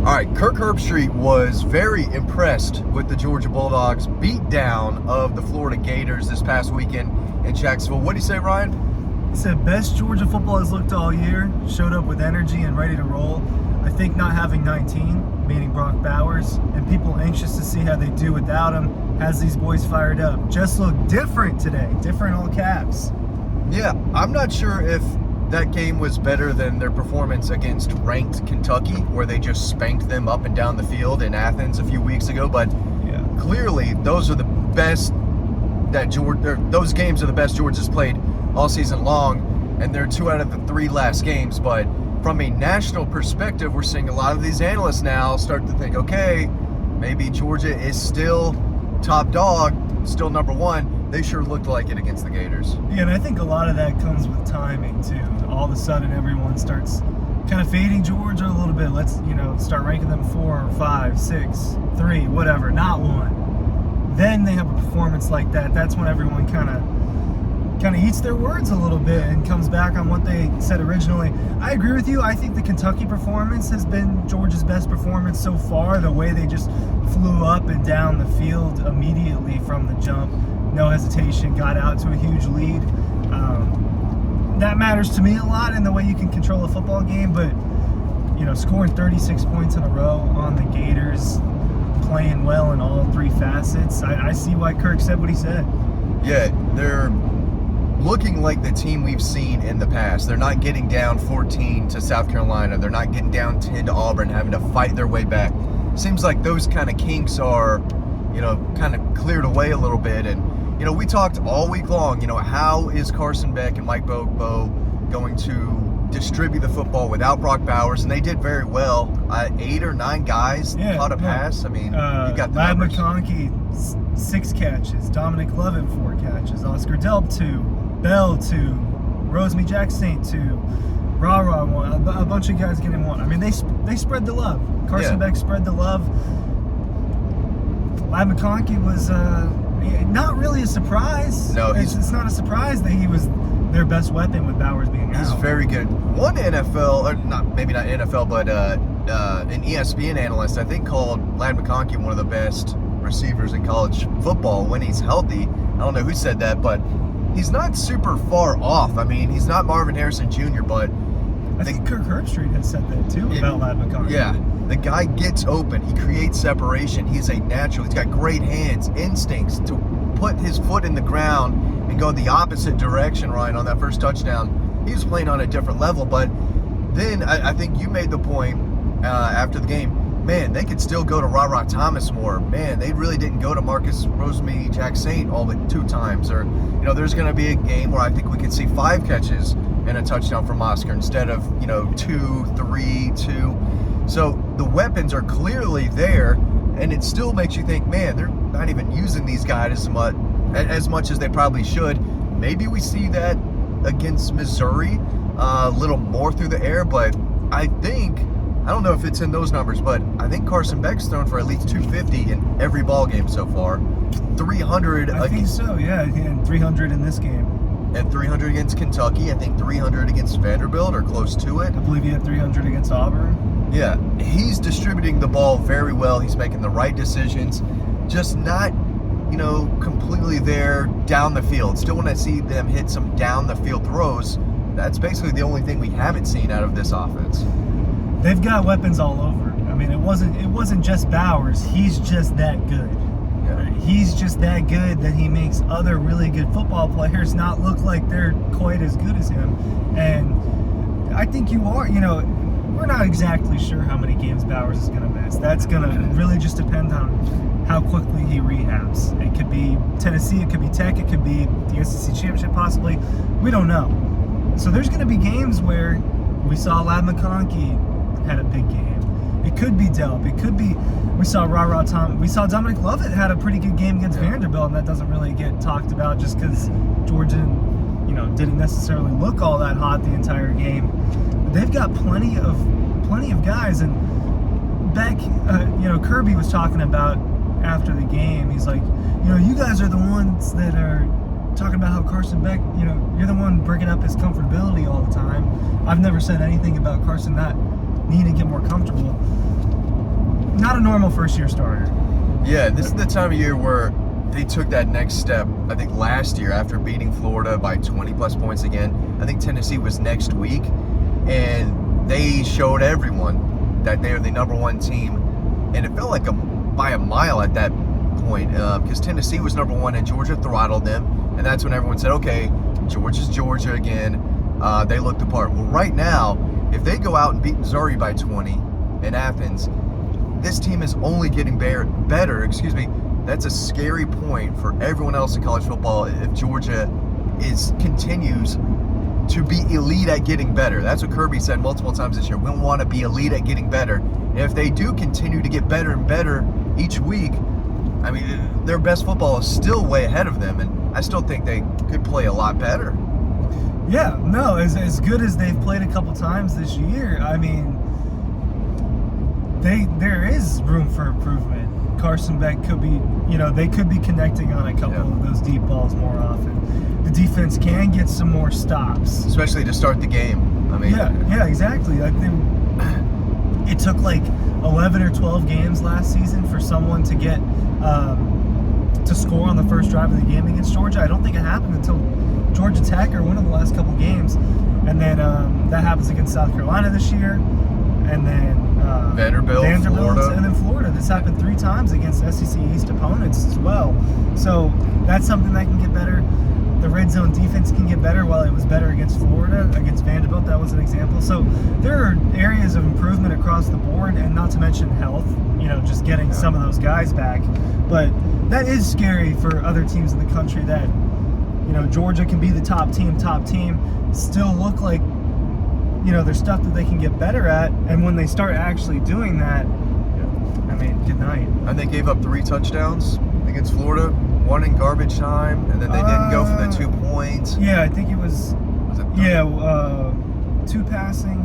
All right, Kirk Herbstreit was very impressed with the Georgia Bulldogs' beatdown of the Florida Gators this past weekend in Jacksonville. What do you say, Ryan? He said best Georgia football has looked all year, showed up with energy and ready to roll. I think not having 19, meaning Brock Bowers, and people anxious to see how they do without him, has these boys fired up. Just look different today, different all caps. Yeah, I'm not sure if that game was better than their performance against ranked Kentucky, where they just spanked them up and down the field in Athens a few weeks ago. But Yeah. clearly, those are the best those games are the best Georgia's played all season long, and they're 2 out of the 3 last games. But from a national perspective, we're seeing a lot of these analysts now start to think, okay, maybe Georgia is still top dog, still number one. They sure looked like it against the Gators. Yeah, and I think a lot of that comes with timing too. All of a sudden, everyone starts kind of fading Georgia a little bit. Let's start ranking them 4, 5, 6, 3, whatever, not 1. Then they have a performance like that. That's when everyone kind of eats their words a little bit and comes back on what they said originally. I agree with you. I think the Kentucky performance has been Georgia's best performance so far. The way they just flew up and down the field immediately from the jump, no hesitation, got out to a huge lead. That matters to me a lot in the way you can control a football game, but scoring 36 points in a row on the Gators, playing well in all 3 facets. I see why Kirk said what he said. Yeah, they're looking like the team we've seen in the past. They're not getting down 14 to South Carolina. They're not getting down 10 to Auburn, having to fight their way back. Seems like those kind of kinks are, kind of cleared away a little bit. And, we talked all week long, how is Carson Beck and Mike Bobo going to distribute the football without Brock Bowers? And they did very well. 8 or 9 guys caught a pass. I mean, you got the Lad numbers. McConkey, 6 catches. Dominic Lovett, 4 catches. Oscar Delp, 2. Bell, 2. Rosemary Jackson, 2. Rah-Rah, 1. A bunch of guys getting 1. I mean, they spread the love. Carson Beck spread the love. Lad McConkey was not really a surprise. No, it's not a surprise that he was their best weapon with Bowers being out. He's very good. One NFL, or maybe not NFL, but an ESPN analyst, I think, called Lad McConkey one of the best receivers in college football when he's healthy. I don't know who said that, but he's not super far off. I mean, he's not Marvin Harrison Jr., but I think Kirk Herbstreit has said that too about Lad McConkey. Yeah, the guy gets open. He creates separation. He's a natural. He's got great hands, instincts to put his foot in the ground and go the opposite direction, Ryan, on that first touchdown. He was playing on a different level, but then I think you made the point after the game, man, they could still go to Rah-Rah Thomas more. Man, they really didn't go to Marcus Rosemary Jackson all but 2 times. Or, there's going to be a game where I think we could see 5 catches and a touchdown from Oscar instead of, 2, 3, 2. So the weapons are clearly there, and it still makes you think, man, they're not even using these guys as much as they probably should. Maybe we see that against Missouri a little more through the air, but I don't know if it's in those numbers, but I think Carson Beck's thrown for at least 250 in every ball game so far. 300. I think so, yeah, and 300 in this game. And 300 against Kentucky. I think 300 against Vanderbilt or close to it. I believe he had 300 against Auburn. Yeah, he's distributing the ball very well. He's making the right decisions, just not, completely there down the field. Still want to see them hit some down the field throws. That's basically the only thing we haven't seen out of this offense. They've got weapons all over. I mean, it wasn't just Bowers. He's just that good. Yeah. He's just that good that he makes other really good football players not look like they're quite as good as him. And I think we're not exactly sure how many games Bowers is going to miss. That's going to really just depend on how quickly he rehabs. It could be Tennessee, it could be Tech, it could be the SEC Championship possibly. We don't know. So there's going to be games where we saw Lad McConkey had a big game. It could be Delp. It could be we saw Rah-Rah Tom. We saw Dominic Lovett had a pretty good game against Vanderbilt, and that doesn't really get talked about just because Georgia, didn't necessarily look all that hot the entire game. But they've got plenty of guys, and Beck, Kirby was talking about after the game. He's like, you guys are the ones that are talking about how Carson Beck, you're the one bringing up his comfortability all the time. I've never said anything about Carson not needing to get more comfortable. not a normal first-year starter. Yeah, this is the time of year where they took that next step. I think last year, after beating Florida by 20-plus points again, I think Tennessee was next week, and they showed everyone that they're the number one team, and it felt like by a mile at that point, because Tennessee was number one and Georgia throttled them, and that's when everyone said, okay, Georgia's Georgia again. They looked the part. Well, right now, if they go out and beat Missouri by 20 in Athens, this team is only getting better. That's a scary point for everyone else in college football if Georgia continues to be elite at getting better. That's what Kirby said multiple times this year. We want to be elite at getting better. And if they do continue to get better and better each week, I mean, their best football is still way ahead of them, and I still think they could play a lot better. Yeah, no, as good as they've played a couple times this year, I mean, there is room for improvement. Carson Beck could be, they could be connecting on a couple of those deep balls more often. The defense can get some more stops, especially to start the game. I mean, yeah, exactly. I think it took like 11 or 12 games last season for someone to get to score on the first drive of the game against Georgia. I don't think it happened until Georgia Tech or one of the last couple games, and then that happens against South Carolina this year, and then Vanderbilt, Florida. And then Florida. This happened 3 times against SEC East opponents as well. So that's something that can get better. The red zone defense can get better. While it was better against Florida, against Vanderbilt, that was an example. So there are areas of improvement across the board, and not to mention health, just getting some of those guys back. But that is scary for other teams in the country that, Georgia can be the top team, still look like, there's stuff that they can get better at. And when they start actually doing that, I mean, good night. And they gave up 3 touchdowns against Florida, 1 in garbage time, and then they didn't go for the 2 points. Yeah, I think it was 2 passing,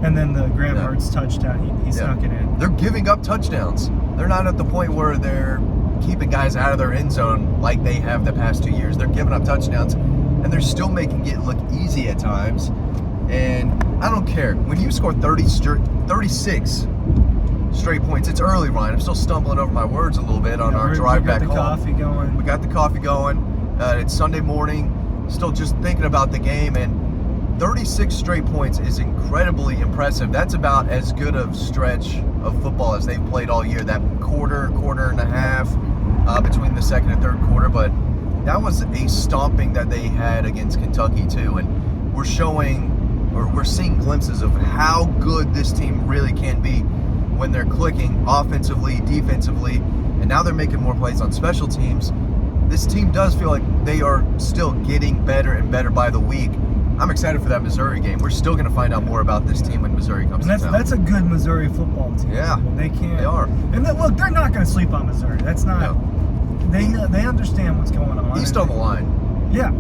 and then the Graham Mertz touchdown. He snuck it in. They're giving up touchdowns. They're not at the point where they're keeping guys out of their end zone like they have the past 2 years. They're giving up touchdowns, and they're still making it look easy at times. And I don't care. When you score 36 straight points, it's early, Ryan. I'm still stumbling over my words a little bit on our drive back home. We got the coffee going. It's Sunday morning. Still just thinking about the game, and 36 straight points is incredibly impressive. That's about as good of stretch of football as they've played all year. That quarter and a half between the second and third quarter, but that was a stomping that they had against Kentucky too, and we're seeing glimpses of how good this team really can be when they're clicking offensively, defensively, and now they're making more plays on special teams. This team does feel like they are still getting better and better by the week. I'm excited for that Missouri game. We're still going to find out more about this team when Missouri comes to town. That's a good Missouri football team. Yeah, they can. They are. And look, they're not going to sleep on Missouri. That's not. No. They understand what's going on. East on the line. Yeah.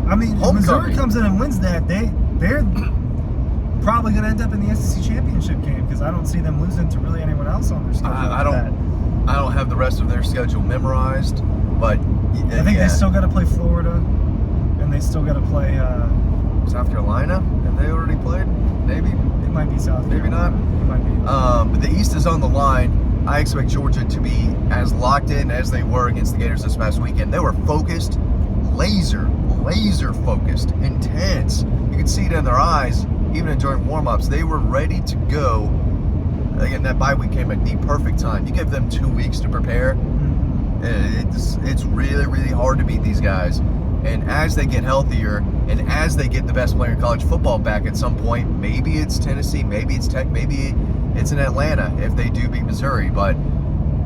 I mean, if Missouri comes in and wins that, they're probably going to end up in the SEC championship game, because I don't see them losing to really anyone else on their schedule. I don't have the rest of their schedule memorized, but I think they still got to play Florida, and they still got to play South Carolina. Have they already played? Maybe. It might be South Carolina. Maybe not. It might be. But the East is on the line. I expect Georgia to be as locked in as they were against the Gators this past weekend. They were focused, laser focused, intense. You could see it in their eyes, even during warm-ups. They were ready to go. Again, that bye week came at the perfect time. You give them 2 weeks to prepare. It's really, really hard to beat these guys. And as they get healthier, and as they get the best player in college football back at some point, maybe it's Tennessee, maybe it's Tech, maybe it's in Atlanta if they do beat Missouri, but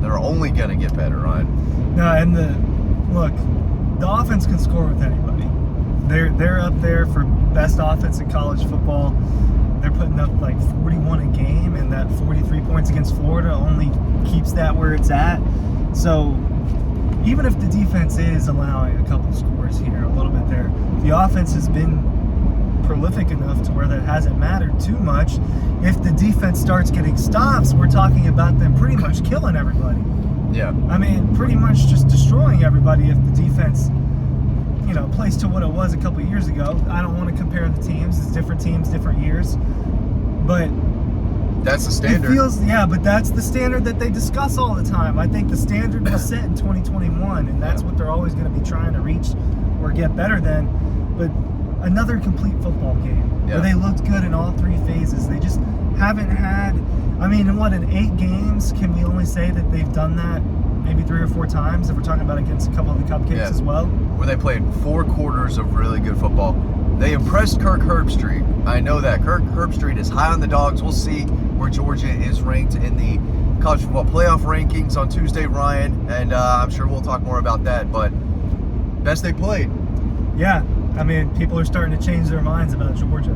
they're only going to get better, Ryan. No, and the offense can score with anybody. They're up there for best offense in college football. They're putting up like 41 a game, and that 43 points against Florida only keeps that where it's at. So even if the defense is allowing a couple scores here, a little bit there, the offense has been prolific enough to where that hasn't mattered too much. If the defense starts getting stops, we're talking about them pretty much killing everybody. Yeah. I mean, pretty much just destroying everybody if the defense, plays to what it was a couple years ago. I don't want to compare the teams. It's different teams, different years. But That's the standard. It feels, but that's the standard that they discuss all the time. I think the standard was set in 2021, and that's what they're always going to be trying to reach or get better than. But another complete football game where they looked good in all three phases. They just haven't had, in 8 games, can we only say that they've done that maybe 3 or 4 times if we're talking about against a couple of the cupcakes as well? Where they played 4 quarters of really good football. They impressed Kirk Herbstreit. I know that. Kirk Herbstreit is high on the dogs. We'll see where Georgia is ranked in the college football playoff rankings on Tuesday, Ryan, and I'm sure we'll talk more about that, but best they played. Yeah, people are starting to change their minds about Georgia.